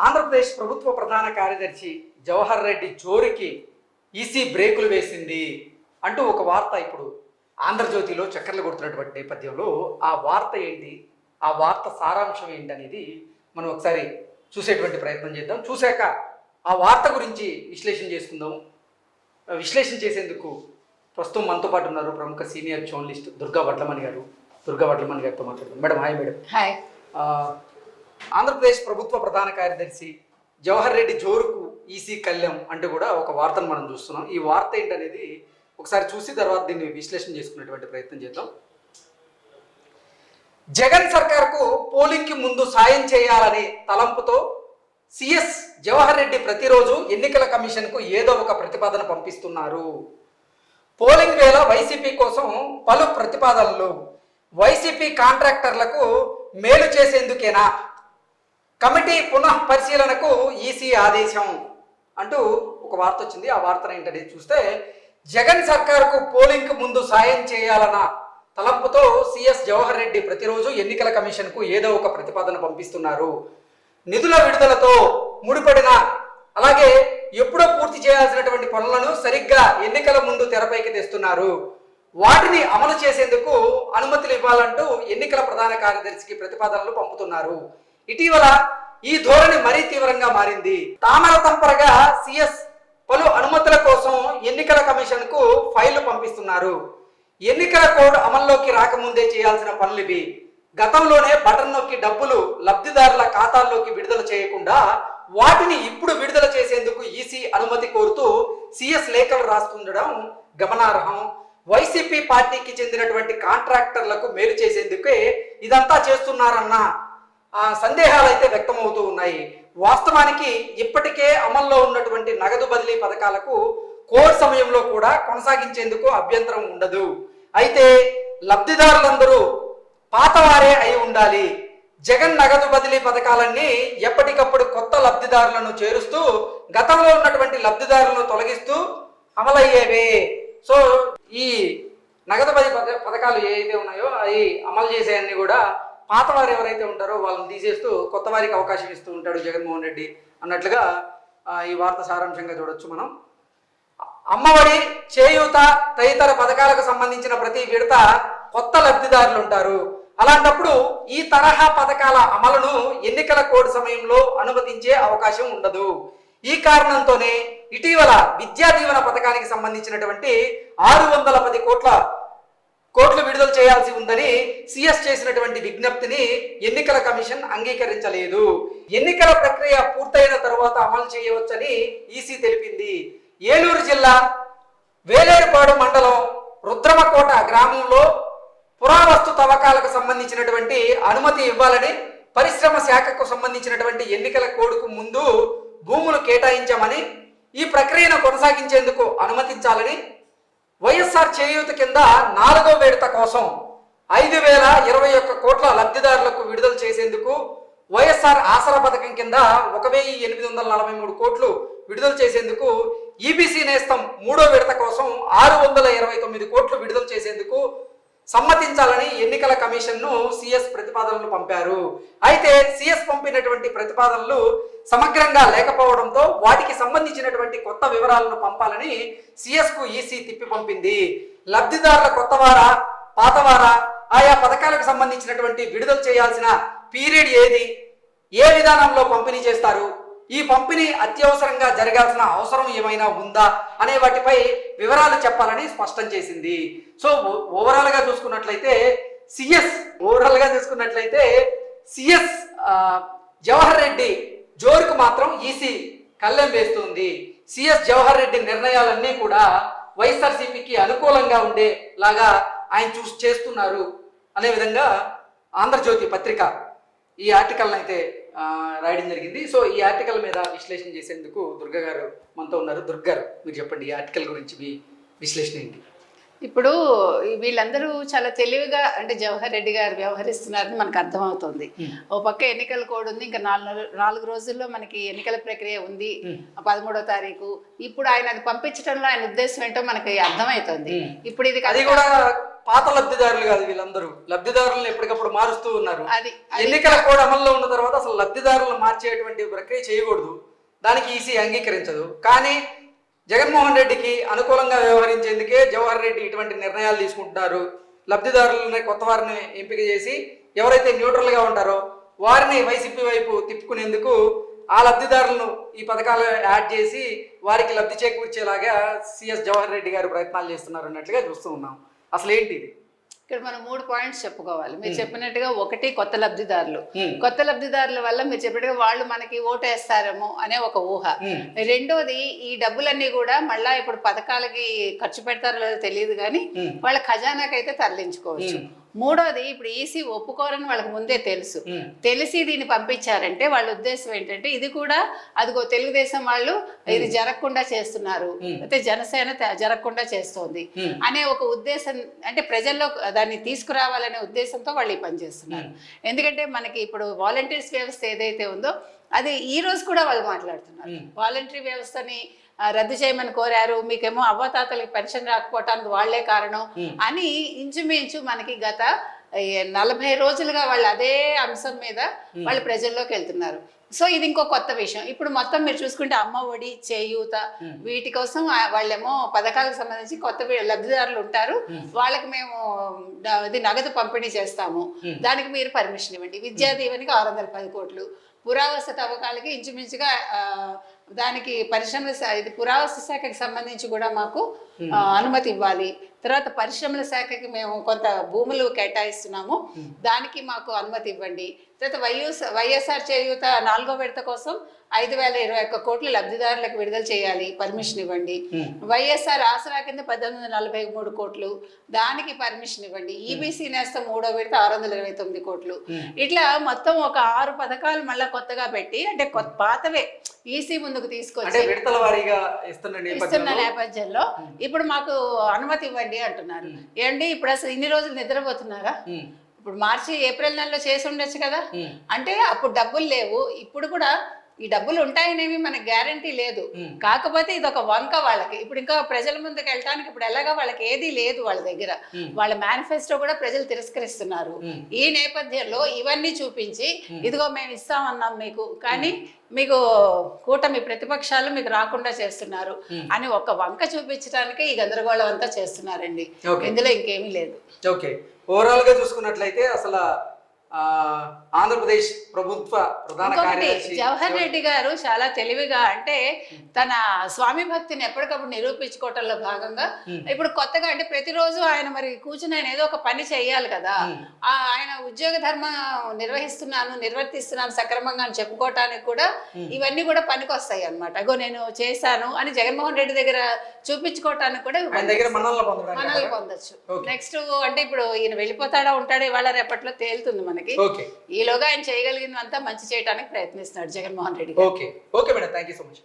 ఆంధ్రప్రదేశ్ ప్రభుత్వ ప్రధాన కార్యదర్శి జవహర్ రెడ్డి జోరికి ఈసీ బ్రేకులు వేసింది అంటూ ఒక వార్త ఇప్పుడు ఆంధ్రజ్యోతిలో చక్కర్లు కొడుతున్నటువంటి నేపథ్యంలో ఆ వార్త ఏంటి, ఆ వార్త సారాంశం ఏంటి అనేది మనం ఒకసారి చూసేటువంటి ప్రయత్నం చేద్దాం. చూశాక ఆ వార్త గురించి విశ్లేషణ చేసుకుందాం. విశ్లేషణ చేసేందుకు ప్రస్తుతం మనతో పాటు ఉన్నారు ప్రముఖ సీనియర్ జర్నలిస్ట్ దుర్గా వడ్లమణి గారు. దుర్గా వడ్లమణి గారితో మాట్లాడుతున్నాం. Madam hi. Madam hi. Andhra Pradesh ప్రభుత్వ ప్రధాన కార్యదర్శి జవహర్ రెడ్డి జోరుకు ఈసీ కళ్యాణ్ అంటూ కూడా ఒక వార్తను మనం చూస్తున్నాం. ఈ వార్త ఏంటనేది ఒకసారి చూసి తర్వాత దీన్ని విశ్లేషణ చేసుకునేటువంటి ప్రయత్నం చేద్దాం. జగన్ సర్కార్కు పోలింగ్కి ముందు సాయం చేయాలనే తలంపుతో సిఎస్ జవహర్ రెడ్డి ప్రతిరోజు ఎన్నికల కమిషన్కు ఏదో ఒక ప్రతిపాదన పంపిస్తున్నారు. పోలింగ్ వేళ వైసీపీ కోసం పలు ప్రతిపాదనలు, వైసీపీ కాంట్రాక్టర్లకు మేలు చేసేందుకేనా, కమిటీ పునః పరిశీలనకు ఈసీ ఆదేశం అంటూ ఒక వార్త వచ్చింది. ఆ వార్త ఏంటనేది చూస్తే, జగన్ సర్కార్కు పోలింగ్కు ముందు సాయం చేయాలన్న తలంపుతో సిఎస్ జవహర్ రెడ్డి ప్రతిరోజు ఎన్నికల కమిషన్కు ఏదో ఒక ప్రతిపాదన పంపిస్తున్నారు. నిధుల విడుదలతో ముడిపడిన అలాగే ఎప్పుడో పూర్తి చేయాల్సినటువంటి పనులను సరిగ్గా ఎన్నికల ముందు తెరపైకి తెస్తున్నారు. వాటిని అమలు చేసేందుకు అనుమతులు ఇవ్వాలంటూ ఎన్నికల ప్రధాన కార్యదర్శికి ప్రతిపాదనలు పంపుతున్నారు. ఇటీవల ఈ ధోరణి మరీ తీవ్రంగా మారింది. తామర తంపరగా సిఎస్ పలు అనుమతుల కోసం ఎన్నికల కమిషన్ కు ఫైళ్లు పంపిస్తున్నారు. ఎన్నికల కోడ్ అమల్లోకి రాకముందే చేయాల్సిన పనులు ఇవి. గతంలోనే బటన్ నొక్కి డబ్బులు లబ్ధిదారుల ఖాతాల్లోకి విడుదల చేయకుండా వాటిని ఇప్పుడు విడుదల చేసేందుకు ఈసీ అనుమతి కోరుతూ సిఎస్ లేఖలు రాస్తుండడం గమనార్హం. వైసీపీ పార్టీకి చెందినటువంటి కాంట్రాక్టర్లకు మేలు చేసేందుకే ఇదంతా చేస్తున్నారన్న సందేహాలు అయితే వ్యక్తమవుతూ ఉన్నాయి. వాస్తవానికి ఇప్పటికే అమల్లో ఉన్నటువంటి నగదు బదిలీ పథకాలకు కోడ్ సమయంలో కూడా కొనసాగించేందుకు అభ్యంతరం ఉండదు. అయితే లబ్ధిదారులందరూ పాతవారే అయి ఉండాలి. జగన్ నగదు బదిలీ పథకాలన్నీ ఎప్పటికప్పుడు కొత్త లబ్ధిదారులను చేరుస్తూ గతంలో ఉన్నటువంటి లబ్ధిదారులను తొలగిస్తూ అమలయ్యేవే. సో ఈ నగదు బదిలీ పథకాలు ఏవైతే ఉన్నాయో అవి అమలు చేసేవన్నీ కూడా పాతవారు ఎవరైతే ఉంటారో వాళ్ళని తీసేస్తూ కొత్త వారికి అవకాశం ఇస్తూ ఉంటాడు జగన్మోహన్ రెడ్డి అన్నట్లుగా ఈ వార్త సారాంశంగా చూడొచ్చు మనం. అమ్మఒడి, చేయూత తదితర పథకాలకు సంబంధించిన ప్రతి విడత కొత్త లబ్ధిదారులు ఉంటారు. అలాంటప్పుడు ఈ తరహా పథకాల అమలును ఎన్నికల కోడ్ సమయంలో అనుమతించే అవకాశం ఉండదు. ఈ కారణంతోనే ఇటీవల విద్యా దీవెన పథకానికి సంబంధించినటువంటి 610 కోట్లు విడుదల చేయాల్సి ఉందని సిఎస్ చేసినటువంటి విజ్ఞప్తిని ఎన్నికల కమిషన్ అంగీకరించలేదు. ఎన్నికల ప్రక్రియ పూర్తయిన తరువాత అమలు చేయవచ్చని ఈసీ తెలిపింది. ఏలూరు జిల్లా వేలేరుపాడు మండలం రుద్రమకోట గ్రామంలో పురావస్తు తవ్వకాలకు సంబంధించినటువంటి అనుమతి ఇవ్వాలని పరిశ్రమ శాఖకు సంబంధించినటువంటి ఎన్నికల కోడ్కు ముందు భూములు కేటాయించామని, ఈ ప్రక్రియను కొనసాగించేందుకు అనుమతించాలని, వైఎస్ఆర్ చేయూత కింద 4వ విడత కోసం 5,021 కోట్ల లబ్ధిదారులకు విడుదల చేసేందుకు, వైఎస్ఆర్ ఆసరా పథకం కింద 1,843 కోట్లు విడుదల చేసేందుకు, ఈబీసీ నేస్తం 3వ విడత కోసం 629 కోట్లు విడుదల చేసేందుకు సమ్మతించాలని ఎన్నికల కమిషన్ను సిఎస్ ప్రతిపాదనలు పంపారు. అయితే సిఎస్ పంపినటువంటి ప్రతిపాదనలు సమగ్రంగా లేకపోవడంతో వాటికి సంబంధించినటువంటి కొత్త వివరాలను పంపాలని సిఎస్ కు ఈసీ తిప్పి పంపింది. లబ్ధిదారుల కొత్తవారా పాతవారా, ఆయా పథకాలకు సంబంధించినటువంటి విడుదల చేయాల్సిన పీరియడ్ ఏది, ఏ విధానంలో పంపిణీ చేస్తారు, ఈ పంపిణీ అత్యవసరంగా జరగాల్సిన అవసరం ఏమైనా ఉందా అనే వాటిపై వివరాలు చెప్పాలని స్పష్టం చేసింది. సో ఓవరాల్ గా చూసుకున్నట్లయితే సిఎస్ జవహర్ రెడ్డి జోరుకు మాత్రం ఈసీ కళ్ళెం వేస్తుంది. సిఎస్ జవహర్ రెడ్డి నిర్ణయాలన్నీ కూడా వైఎస్ఆర్సీపీకి అనుకూలంగా ఉండేలాగా ఆయన చేస్తున్నారు అనే విధంగా ఆంధ్రజ్యోతి పత్రిక ఈ ఆర్టికల్ని అయితే రాయడం జరిగింది. సో ఈ ఆర్టికల్ మీద విశ్లేషణ చేసేందుకు దుర్గా గారు మనతో ఉన్నారు. దుర్గా గారు, మీరు చెప్పండి ఈ ఆర్టికల్ గురించి మీ విశ్లేషణ ఏంటి? ఇప్పుడు వీళ్ళందరూ చాలా తెలివిగా అంటే జవహర్ రెడ్డి గారు వ్యవహరిస్తున్నారని మనకు అర్థమవుతుంది. ఓ పక్క ఎన్నికల కోడ్ ఉంది, ఇంకా 4 రోజుల్లో మనకి ఎన్నికల ప్రక్రియ ఉంది, 13వ తారీఖు. ఇప్పుడు ఆయన అది పంపించడంలో ఆయన ఉద్దేశం ఏంటో మనకి అర్థమవుతుంది. ఇప్పుడు ఇది కూడా పాత లబ్ధిదారులు కాదు వీళ్ళందరూ, లబ్ధిదారులను ఎప్పటికప్పుడు మారుస్తూ ఉన్నారు. అది ఎన్నికల కోడ్ అమల్లో ఉన్న తర్వాత అసలు లబ్ధిదారులను మార్చేటువంటి ప్రక్రియ చేయకూడదు, దానికి ఈసీ అంగీకరించదు. కానీ జగన్మోహన్ రెడ్డికి అనుకూలంగా వ్యవహరించేందుకే జవహర్ రెడ్డి ఇటువంటి నిర్ణయాలు తీసుకుంటున్నారు. లబ్ధిదారులని కొత్త వారిని ఎంపిక చేసి ఎవరైతే న్యూట్రల్గా ఉంటారో వారిని వైసీపీ వైపు తిప్పుకునేందుకు ఆ లబ్ధిదారులను ఈ పథకాలు యాడ్ చేసి వారికి లబ్ధి చేకూర్చేలాగా సిఎస్ జవహర్ రెడ్డి గారు ప్రయత్నాలు చేస్తున్నారు అన్నట్లుగా చూస్తూ ఉన్నాం. అసలు ఏంటి ఇది? ఇక్కడ మనం 3 పాయింట్స్ చెప్పుకోవాలి. మీరు చెప్పినట్టుగా ఒకటి కొత్త లబ్ధిదారులు, కొత్త లబ్ధిదారుల వల్ల మీరు చెప్పినట్టుగా వాళ్ళు మనకి ఓటేస్తారేమో అనే ఒక ఊహ. రెండోది ఈ డబ్బులన్నీ కూడా మళ్ళా ఇప్పుడు పథకాలకి ఖర్చు పెడతారో లేదో తెలియదు కానీ వాళ్ళ ఖజానాకైతే తరలించుకోవచ్చు. మూడోది ఇప్పుడు ఈసీ ఒప్పుకోరని వాళ్ళకి ముందే తెలుసు, తెలిసి దీన్ని పంపించారంటే వాళ్ళ ఉద్దేశం ఏంటంటే ఇది కూడా అదిగో తెలుగుదేశం వాళ్ళు ఇది జరగకుండా చేస్తున్నారు, అయితే జనసేన జరగకుండా చేస్తోంది అనే ఒక ఉద్దేశం, అంటే ప్రజల్లో దాన్ని తీసుకురావాలనే ఉద్దేశంతో వాళ్ళు ఈ పని చేస్తున్నారు. ఎందుకంటే మనకి ఇప్పుడు వాలంటీర్స్ వ్యవస్థ ఏదైతే ఉందో అది ఈ రోజు కూడా వాళ్ళు మాట్లాడుతున్నారు. వాలంటరీ వ్యవస్థని రద్దు చేయమని కోరారు, మీకేమో అవ్వతాతలకి పెన్షన్ రాకపోవటానికి వాళ్లే కారణం అని ఇంచుమించు మనకి గత 40 రోజులుగా వాళ్ళు అదే అంశం మీద వాళ్ళు ప్రజల్లోకి వెళ్తున్నారు. సో ఇది ఇంకో కొత్త విషయం. ఇప్పుడు మొత్తం మీరు చూసుకుంటే అమ్మ ఒడి, చేయూత వీటి కోసం వాళ్ళేమో పథకాలకు సంబంధించి కొత్త లబ్ధిదారులు ఉంటారు, వాళ్ళకి మేము ఇది నగదు పంపిణీ చేస్తాము, దానికి మీరు పర్మిషన్ ఇవ్వండి. విద్యా దీవెనికి 610 కోట్లు, పురావస్తు తవ్వకాలకి ఇంచుమించుగా దానికి పరిశ్రమల ఇది పురావస్తు శాఖకి సంబంధించి కూడా మాకు అనుమతి ఇవ్వాలి. తర్వాత పరిశ్రమల శాఖకి మేము కొంత భూములు కేటాయిస్తున్నాము, దానికి మాకు అనుమతి ఇవ్వండి. తర్వాత వైఎస్ఆర్ చేయూత 4వ విడత కోసం 5,021 కోట్లు లబ్ధిదారులకు విడుదల చేయాలి, పర్మిషన్ ఇవ్వండి. వైఎస్ఆర్ ఆసరా కింద 1,843 కోట్లు, దానికి పర్మిషన్ ఇవ్వండి. ఈబీసీ నేస్తం 3వ విడత 629 కోట్లు. ఇట్లా మొత్తం ఒక 6 పథకాలు మళ్ళీ కొత్తగా పెట్టి, అంటే పాతవే ఈసీ ముందుకు తీసుకొచ్చి ఇస్తున్న నేపథ్యంలో ఇప్పుడు మాకు అనుమతి ఇవ్వండి అంటున్నారు. ఏంటి ఇప్పుడు అసలు ఇన్ని రోజులు నిద్రపోతున్నారా? ఇప్పుడు మార్చి ఏప్రిల్ నెలలో చేసి ఉండొచ్చు కదా. అంటే అప్పుడు డబ్బులు లేవు, ఇప్పుడు కూడా ఈ డబ్బులు ఉంటాయనేమి మనకు గ్యారంటీ లేదు. కాకపోతే ఇది ఒక వంక వాళ్ళకి. ఇప్పుడు ఇంకా ప్రజల ముందుకు వెళ్ళటానికి ఇప్పుడు ఎలాగా వాళ్ళకి ఏదీ లేదు వాళ్ళ దగ్గర. వాళ్ళ మేనిఫెస్టో కూడా ప్రజలు తిరస్కరిస్తున్నారు. ఈ నేపథ్యంలో ఇవన్నీ చూపించి ఇదిగో మేము ఇస్తామన్నాం మీకు, కానీ మీకు కూటమి ప్రతిపక్షాలు మీకు రాకుండా చేస్తున్నారు అని ఒక వంక చూపించడానికి ఈ గందరగోళం అంతా చేస్తున్నారండి. ఇందులో ఇంకేమీ లేదు. ఓకే, ఓవరాల్ గా చూసుకున్నట్లయితే అసలు ఆంధ్రప్రదేశ్ ప్రభుత్వ ప్రధాన కార్యదర్శి జవహర్ రెడ్డి గారు చాలా తెలివిగా, అంటే తన స్వామి భక్తిని ఎప్పటికప్పుడు నిరూపించుకోవటంలో భాగంగా ఇప్పుడు కొత్తగా, అంటే ప్రతిరోజు ఆయన మరి కూర్చుని ఆయన ఏదో ఒక పని చేయాలి కదా. ఆయన ఉద్యోగ ధర్మం నిర్వర్తిస్తున్నాను సక్రమంగా అని చెప్పుకోవటానికి కూడా ఇవన్నీ కూడా పనికొస్తాయి అన్నమాట. అగో నేను చేశాను అని జగన్మోహన్ రెడ్డి దగ్గర చూపించుకోవటానికి కూడా మన్నలు పొందొచ్చు. నెక్స్ట్ అంటే ఇప్పుడు ఈయన వెళ్ళిపోతాడా ఉంటాడా ఇవాళ రేపట్లో తేలుతుంది మనకి. ఈలోగా ఆయన చేయగలిగినంత మంచి చేయడానికి ప్రయత్నిస్తున్నాడు Jaganmohan Reddy. Okay okay madam, thank you so much.